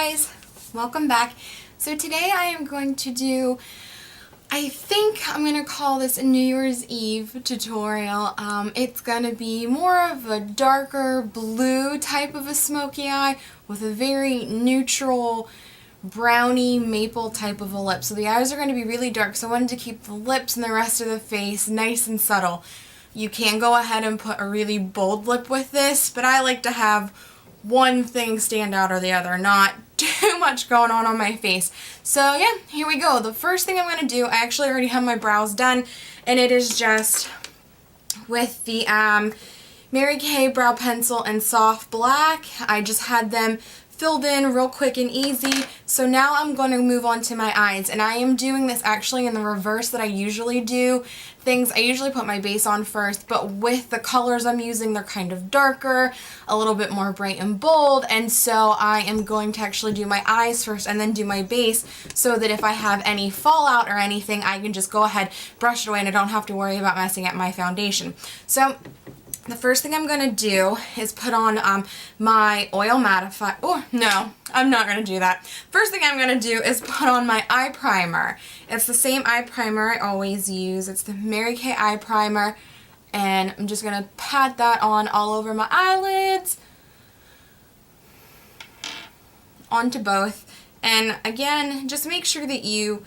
guys, welcome back. So today I am going to do, I think I'm going to call this a New Year's Eve tutorial. It's going to be more of a darker blue type of a smoky eye with a very neutral browny maple type of a lip. So the eyes are going to be really dark, so I wanted to keep the lips and the rest of the face nice and subtle. You can go ahead and put a really bold lip with this, but I like to have one thing stand out or the other, not too much going on my face. So yeah, here we go. The first thing I'm going to do, I actually already have my brows done, and it is just with the Mary Kay brow pencil in soft black. I just had them filled in real quick and easy. So now I'm going to move on to my eyes, and I am doing this actually in the reverse that I usually do things. I usually put my base on first, but with the colors I'm using, they're kind of darker, a little bit more bright and bold, and so I am going to actually do my eyes first and then do my base so that if I have any fallout or anything, I can just go ahead, brush it away, and I don't have to worry about messing up my foundation. So the first thing I'm going to do is put on my oil mattify. Oh, no, I'm not going to do that. First thing I'm going to do is put on my eye primer. It's the same eye primer I always use. It's the Mary Kay eye primer, and I'm just going to pat that on all over my eyelids, onto both. And again, just make sure that you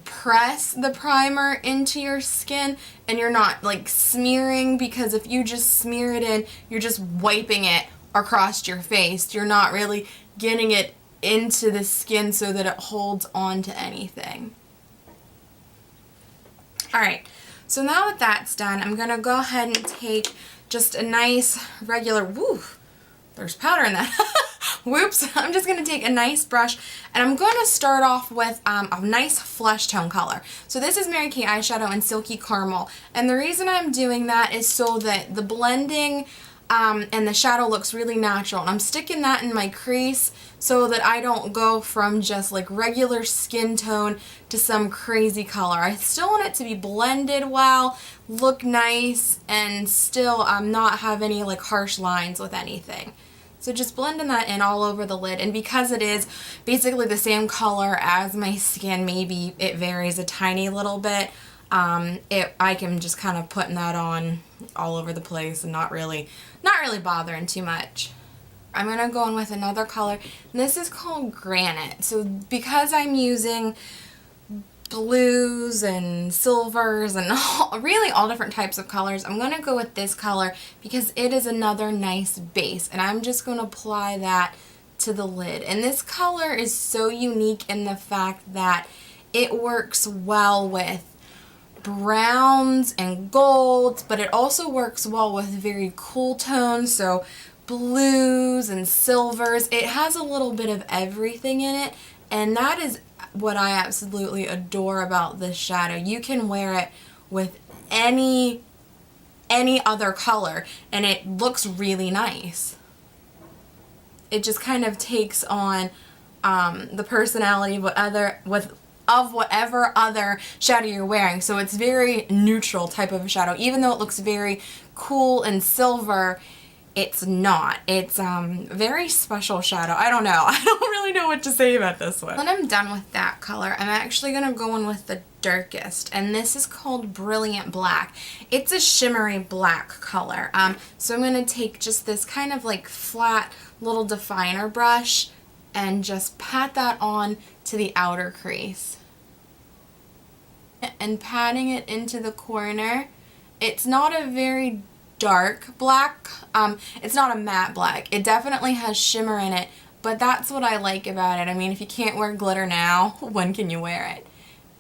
press the primer into your skin and you're not like smearing, because if you just smear it in, you're just wiping it across your face. You're not really getting it into the skin so that it holds on to anything. Alright, so now that that's done, I'm going to go ahead and take just a nice regular, woo, there's powder in that. Whoops, I'm just going to take a nice brush, and I'm going to start off with a nice flesh tone color. So this is Mary Kay eyeshadow in Silky Caramel, and the reason I'm doing that is so that the blending and the shadow looks really natural. And I'm sticking that in my crease so that I don't go from just like regular skin tone to some crazy color. I still want it to be blended well, look nice, and still not have any like harsh lines with anything. So just blending that in all over the lid, and because it is basically the same color as my skin, maybe it varies a tiny little bit, I can just kind of putting that on all over the place and not really bothering too much. I'm going to go in with another color, and this is called Granite. So because I'm using blues and silvers and really all different types of colors, I'm going to go with this color because it is another nice base, and I'm just going to apply that to the lid. And this color is so unique in the fact that it works well with browns and golds, but it also works well with very cool tones, so blues and silvers. It has a little bit of everything in it, and that is what I absolutely adore about this shadow. You can wear it with any other color and it looks really nice. It just kind of takes on the personality of whatever other shadow you're wearing. So it's very neutral type of a shadow. Even though it looks very cool and silver, it's not. It's very special shadow. I don't know. I don't really know what to say about this one. When I'm done with that color, I'm actually going to go in with the darkest, and this is called Brilliant Black. It's a shimmery black color. So I'm going to take just this kind of like flat little definer brush and just pat that on to the outer crease. And patting it into the corner. It's not a very dark black. It's not a matte black. It definitely has shimmer in it, but that's what I like about it. I mean, if you can't wear glitter now, when can you wear it?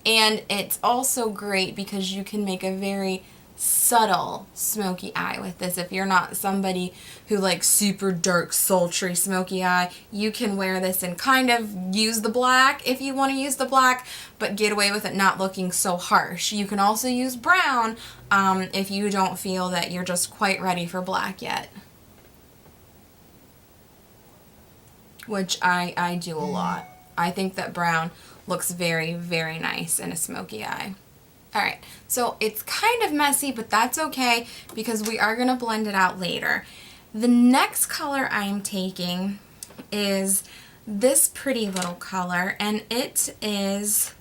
And it's also great because you can make a very subtle smoky eye with this. If you're not somebody who likes super dark, sultry smoky eye, you can wear this and kind of use the black if you want to use the black, but get away with it not looking so harsh. You can also use brown if you don't feel that you're just quite ready for black yet, which I do a lot. I think that brown looks very, very nice in a smoky eye. Alright, so it's kind of messy, but that's okay because we are going to blend it out later. The next color I'm taking is this pretty little color, and it is,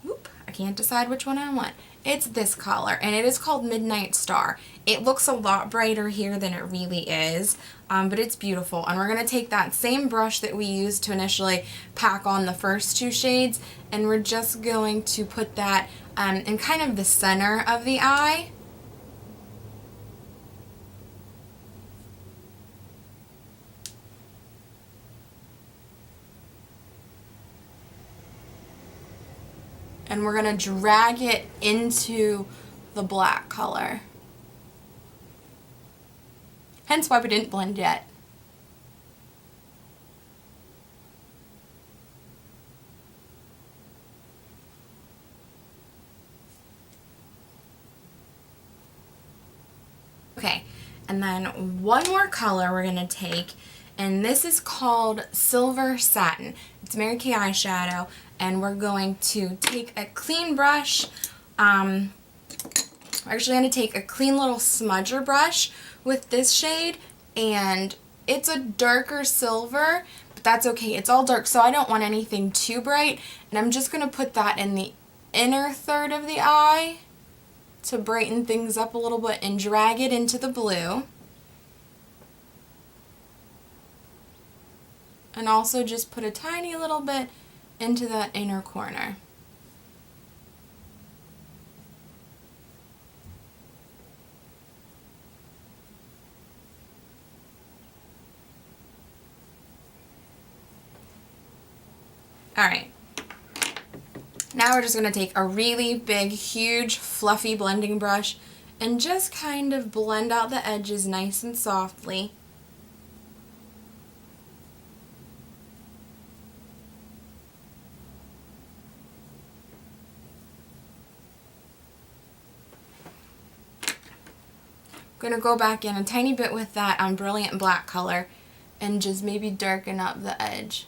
whoop, I can't decide which one I want. It's this color, and it is called Midnight Star. It looks a lot brighter here than it really is, but it's beautiful. And we're going to take that same brush that we used to initially pack on the first two shades, and we're just going to put that in kind of the center of the eye. And we're going to drag it into the black color. Hence why we didn't blend yet. Okay, and then one more color we're going to take, and this is called Silver Satin. It's Mary Kay eyeshadow, and we're going to take a clean brush. We're actually going to take a clean little smudger brush with this shade, and it's a darker silver, but that's okay. It's all dark, so I don't want anything too bright, and I'm just going to put that in the inner third of the eye to brighten things up a little bit and drag it into the blue. And also just put a tiny little bit into that inner corner. Alright, now we're just going to take a really big, huge, fluffy blending brush and just kind of blend out the edges nice and softly. I'm going to go back in a tiny bit with that brilliant black color and just maybe darken up the edge.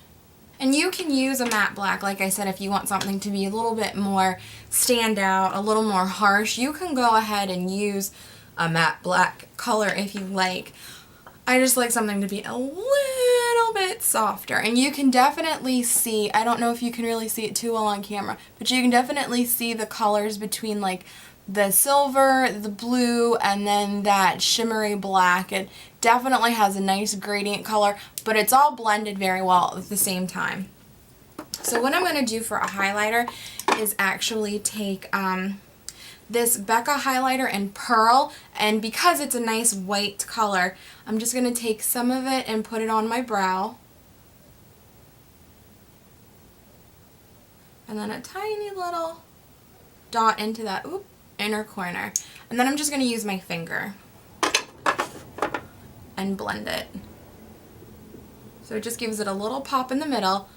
And you can use a matte black, like I said, if you want something to be a little bit more stand out, a little more harsh. You can go ahead and use a matte black color if you like. I just like something to be a little bit softer. And you can definitely see, I don't know if you can really see it too well on camera, but you can definitely see the colors between like the silver, the blue, and then that shimmery black. It definitely has a nice gradient color, but it's all blended very well at the same time. So what I'm going to do for a highlighter is actually take this Becca highlighter in Pearl, and because it's a nice white color, I'm just going to take some of it and put it on my brow. And then a tiny little dot into that inner corner. And then I'm just going to use my finger and blend it. So it just gives it a little pop in the middle,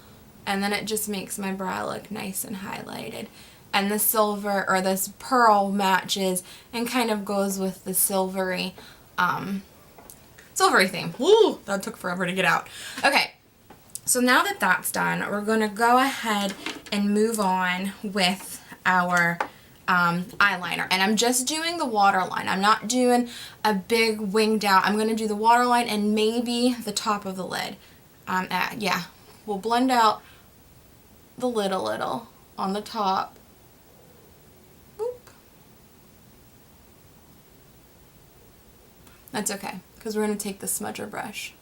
and then it just makes my brow look nice and highlighted. And the silver, or this pearl, matches and kind of goes with the silvery theme. Woo! That took forever to get out. Okay, so now that that's done, we're going to go ahead and move on with our eyeliner. And I'm just doing the waterline. I'm not doing a big winged out. I'm going to do the waterline and maybe the top of the lid. Yeah, we'll blend out the lid a little on the top. Boop. That's okay, because we're going to take the smudger brush.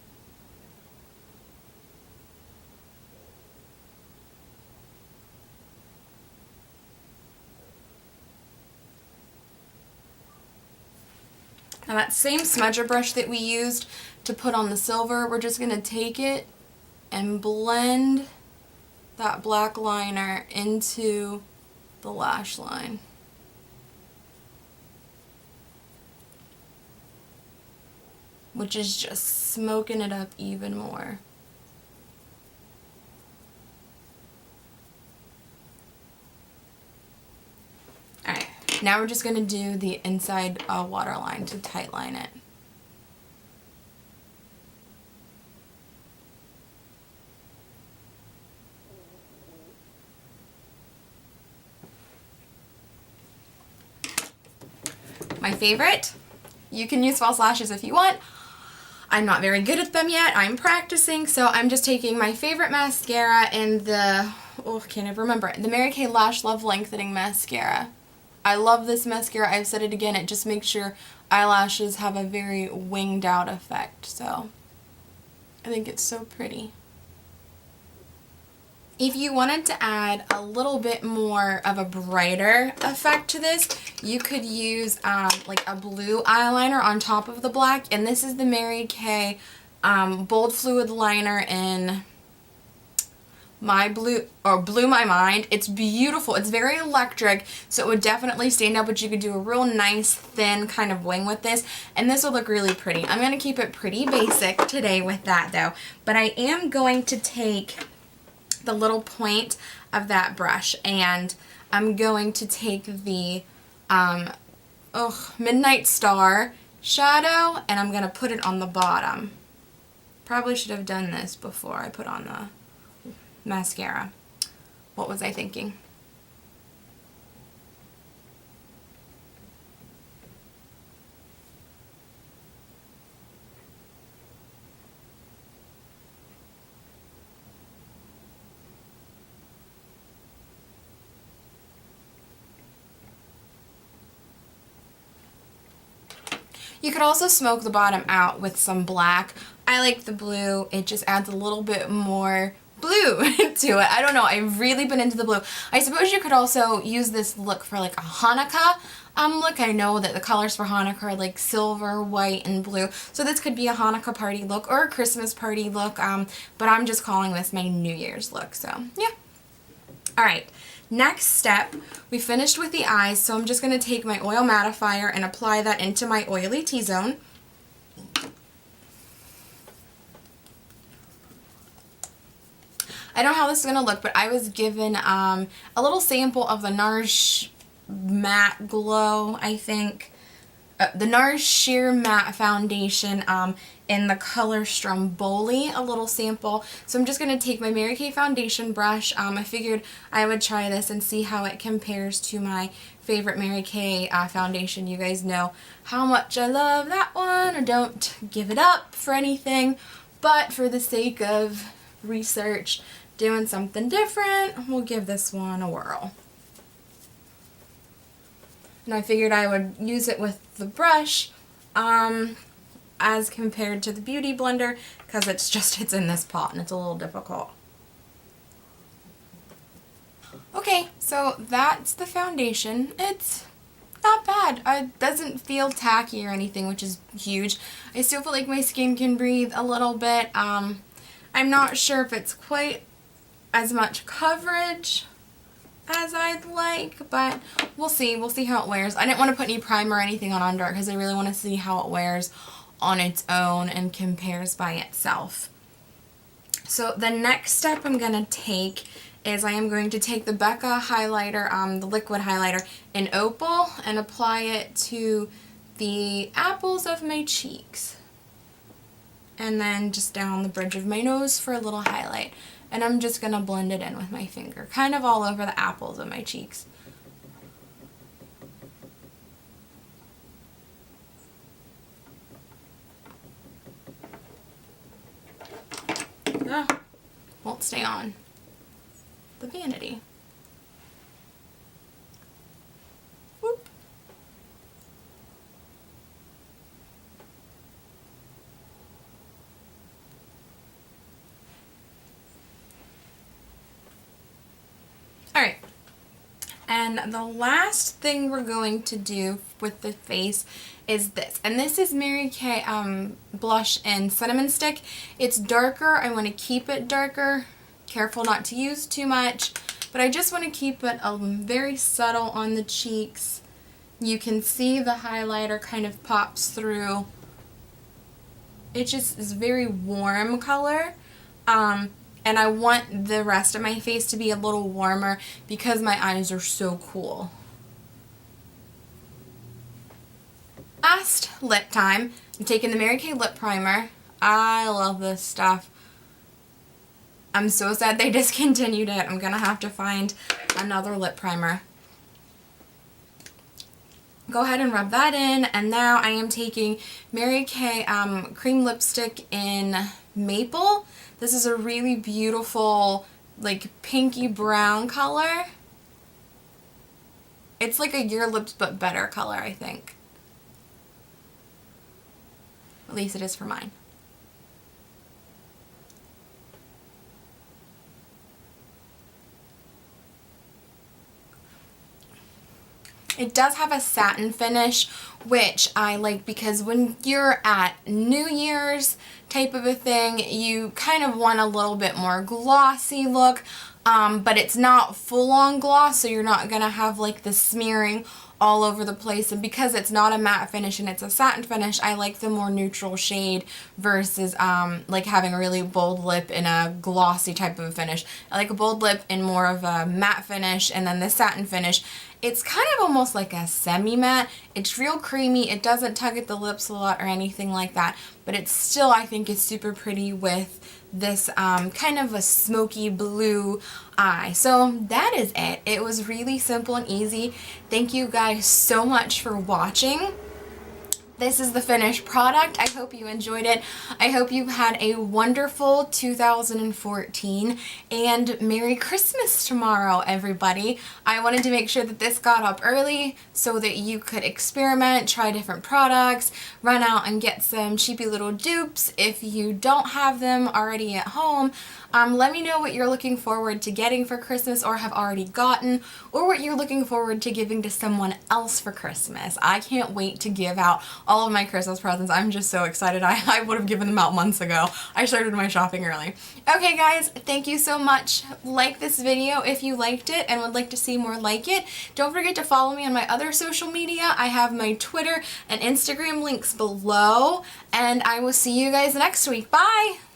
Now that same smudger brush that we used to put on the silver, we're just going to take it and blend that black liner into the lash line. Which is just smoking it up even more. Alright, now we're just going to do the inside waterline to tightline it. My favorite, you can use false lashes if you want. I'm not very good at them yet. I'm practicing, so I'm just taking my favorite mascara in the, oh, I can't even remember, the Mary Kay Lash Love Lengthening Mascara. I love this mascara. I've said it again. It just makes your eyelashes have a very winged out effect, so I think it's so pretty. If you wanted to add a little bit more of a brighter effect to this, you could use like a blue eyeliner on top of the black. And this is the Mary Kay Bold Fluid Liner in My Blue, or Blew My Mind. It's beautiful. It's very electric, so it would definitely stand out, but you could do a real nice thin kind of wing with this, and this will look really pretty. I'm going to keep it pretty basic today with that though, but I am going to take the little point of that brush and I'm going to take the Midnight Star shadow and I'm going to put it on the bottom. Probably should have done this before I put on the mascara. What was I thinking? You could also smoke the bottom out with some black. I like the blue. It just adds a little bit more blue to it. I don't know. I've really been into the blue. I suppose you could also use this look for like a Hanukkah look. I know that the colors for Hanukkah are like silver, white, and blue. So this could be a Hanukkah party look or a Christmas party look. But I'm just calling this my New Year's look. So yeah. All right. Next step, we finished with the eyes, so I'm just going to take my oil mattifier and apply that into my oily T-zone. I don't know how this is going to look, but I was given a little sample of the NARS Matte Glow, I think. The NARS Sheer Matte Foundation in the color Stromboli, a little sample. So I'm just going to take my Mary Kay foundation brush. I figured I would try this and see how it compares to my favorite Mary Kay foundation. You guys know how much I love that one. I don't give it up for anything, but for the sake of research, doing something different, we'll give this one a whirl. And I figured I would use it with the brush as compared to the Beauty Blender because it's in this pot and it's a little difficult. Okay, so that's the foundation. It's not bad. It doesn't feel tacky or anything, which is huge. I still feel like my skin can breathe a little bit. I'm not sure if it's quite as much coverage as I'd like, but we'll see. We'll see how it wears. I didn't want to put any primer or anything on under it because I really want to see how it wears on its own and compares by itself. So the next step I'm going to take is I am going to take the Becca highlighter, the liquid highlighter in Opal, and apply it to the apples of my cheeks. And then just down the bridge of my nose for a little highlight. And I'm just going to blend it in with my finger, kind of all over the apples of my cheeks. Oh, won't stay on the vanity. Whoop. Alright, and the last thing we're going to do with the face is this. And this is Mary Kay blush in Cinnamon Stick. It's darker. I want to keep it darker. Careful not to use too much. But I just want to keep it very subtle on the cheeks. You can see the highlighter kind of pops through. It just is a very warm color. And I want the rest of my face to be a little warmer because my eyes are so cool. Last lip time, I'm taking the Mary Kay lip primer. I love this stuff. I'm so sad they discontinued it. I'm going to have to find another lip primer. go ahead and rub that in, and now I am taking Mary Kay cream lipstick in Maple. This is a really beautiful, like, pinky brown color. It's like a Your Lips But Better color, I think. At least it is for mine. It does have a satin finish, which I like because when you're at New Year's type of a thing, you kind of want a little bit more glossy look, but it's not full-on gloss, so you're not going to have like the smearing all over the place. And because it's not a matte finish and it's a satin finish, I like the more neutral shade versus like having a really bold lip in a glossy type of a finish. I like a bold lip in more of a matte finish, and then the satin finish, it's kind of almost like a semi-matte. It's real creamy. It doesn't tug at the lips a lot or anything like that, but it's still, I think, is super pretty with this kind of a smoky blue eye. So that is it. It was really simple and easy. Thank you guys so much for watching. This is the finished product. I hope you enjoyed it. I hope you had a wonderful 2014 and Merry Christmas tomorrow, everybody. I wanted to make sure that this got up early so that you could experiment, try different products, run out and get some cheapy little dupes. If you don't have them already at home, let me know what you're looking forward to getting for Christmas or have already gotten, or what you're looking forward to giving to someone else for Christmas. I can't wait to give out all of my Christmas presents. I'm just so excited. I would have given them out months ago. I started my shopping early. Okay guys, thank you so much. Like this video if you liked it and would like to see more like it. Don't forget to follow me on my other social media. I have my Twitter and Instagram links below, and I will see you guys next week. Bye!